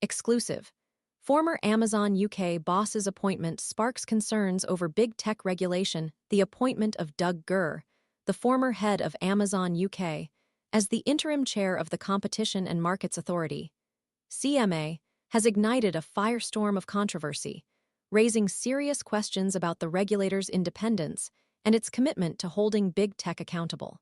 Exclusive. Former Amazon UK boss's appointment sparks concerns over big tech regulation. The appointment of Doug Gurr, the former head of Amazon UK, as the interim chair of the Competition and Markets Authority, CMA, has ignited a firestorm of controversy, raising serious questions about the regulator's independence and its commitment to holding big tech accountable.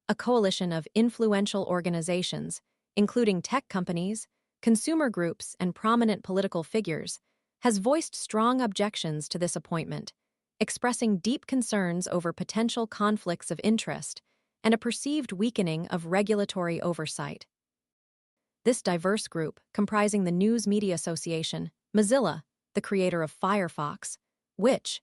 A coalition of influential organizations, including tech companies, consumer groups, and prominent political figures, has voiced strong objections to this appointment, expressing deep concerns over potential conflicts of interest and a perceived weakening of regulatory oversight. This diverse group, comprising the News Media Association, Mozilla, the creator of Firefox, which,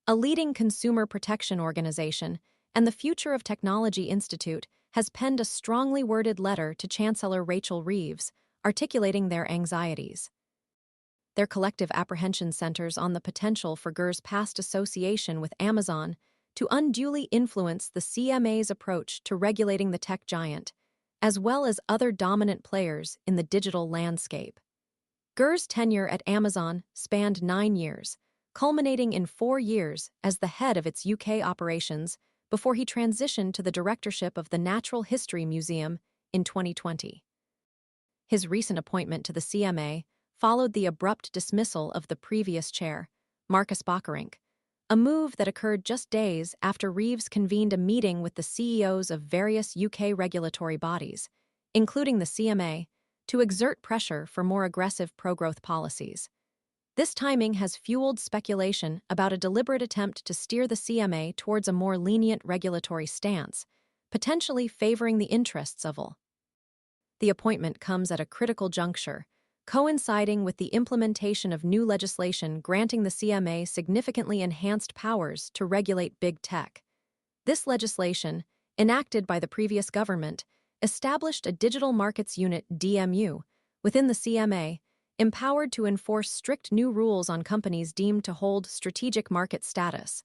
a leading consumer protection organization, and the Future of Technology Institute, has penned a strongly worded letter to Chancellor Rachel Reeves, articulating their anxieties. Their collective apprehension centers on the potential for Gurr's past association with Amazon to unduly influence the CMA's approach to regulating the tech giant, as well as other dominant players in the digital landscape. Gurr's tenure at Amazon spanned 9 years, culminating in 4 years as the head of its UK operations before he transitioned to the directorship of the Natural History Museum in 2020. His recent appointment to the CMA followed the abrupt dismissal of the previous chair, Marcus Bockerink, a move that occurred just days after Reeves convened a meeting with the CEOs of various UK regulatory bodies, including the CMA, to exert pressure for more aggressive pro-growth policies. This timing has fueled speculation about a deliberate attempt to steer the CMA towards a more lenient regulatory stance, potentially favoring the interests of all. The appointment comes at a critical juncture, coinciding with the implementation of new legislation granting the CMA significantly enhanced powers to regulate big tech. This legislation, enacted by the previous government, established a Digital Markets Unit (DMU) within the CMA, empowered to enforce strict new rules on companies deemed to hold strategic market status,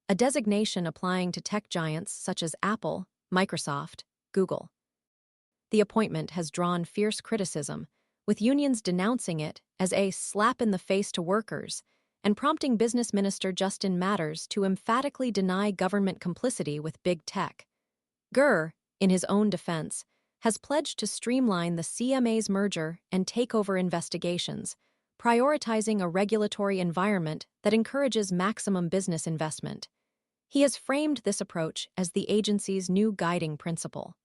a designation applying to tech giants such as Apple, Microsoft, Google. The appointment has drawn fierce criticism, with unions denouncing it as a slap in the face to workers and prompting Business Minister Justin Matters to emphatically deny government complicity with big tech. Gurr, in his own defense, has pledged to streamline the CMA's merger and takeover investigations, prioritizing a regulatory environment that encourages maximum business investment. He has framed this approach as the agency's new guiding principle.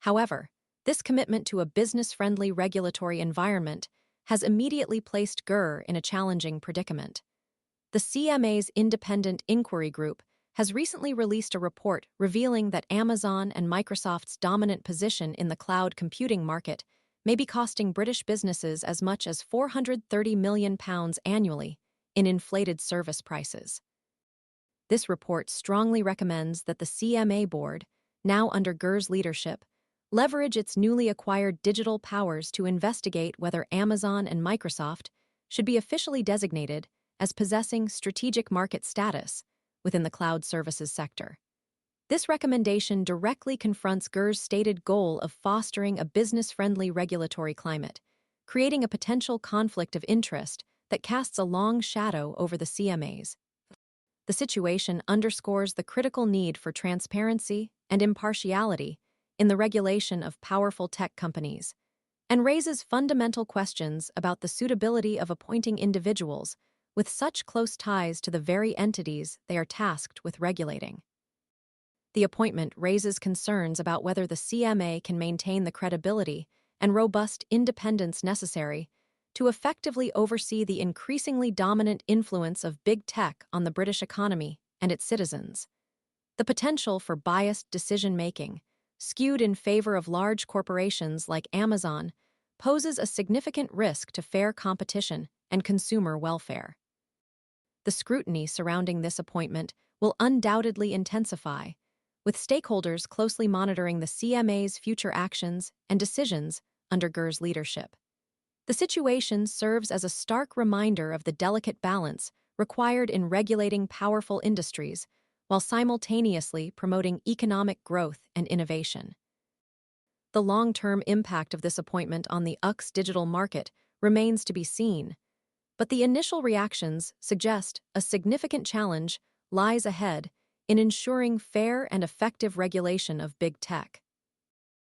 However, this commitment to a business-friendly regulatory environment has immediately placed Gurr in a challenging predicament. The CMA's independent inquiry group has recently released a report revealing that Amazon and Microsoft's dominant position in the cloud computing market may be costing British businesses as much as £430 million annually in inflated service prices. This report strongly recommends that the CMA board, now under Gurr's leadership, leverage its newly acquired digital powers to investigate whether Amazon and Microsoft should be officially designated as possessing strategic market status within the cloud services sector. This recommendation directly confronts Gurr's stated goal of fostering a business-friendly regulatory climate, creating a potential conflict of interest that casts a long shadow over the CMAs. The situation underscores the critical need for transparency and impartiality in the regulation of powerful tech companies, and raises fundamental questions about the suitability of appointing individuals with such close ties to the very entities they are tasked with regulating. The appointment raises concerns about whether the CMA can maintain the credibility and robust independence necessary to effectively oversee the increasingly dominant influence of big tech on the British economy and its citizens. The potential for biased decision-making, skewed in favor of large corporations like Amazon, poses a significant risk to fair competition and consumer welfare. The scrutiny surrounding this appointment will undoubtedly intensify, with stakeholders closely monitoring the CMA's future actions and decisions under Gurr's leadership. The situation serves as a stark reminder of the delicate balance required in regulating powerful industries while simultaneously promoting economic growth and innovation. The long-term impact of this appointment on the UX digital market remains to be seen, but the initial reactions suggest a significant challenge lies ahead in ensuring fair and effective regulation of big tech.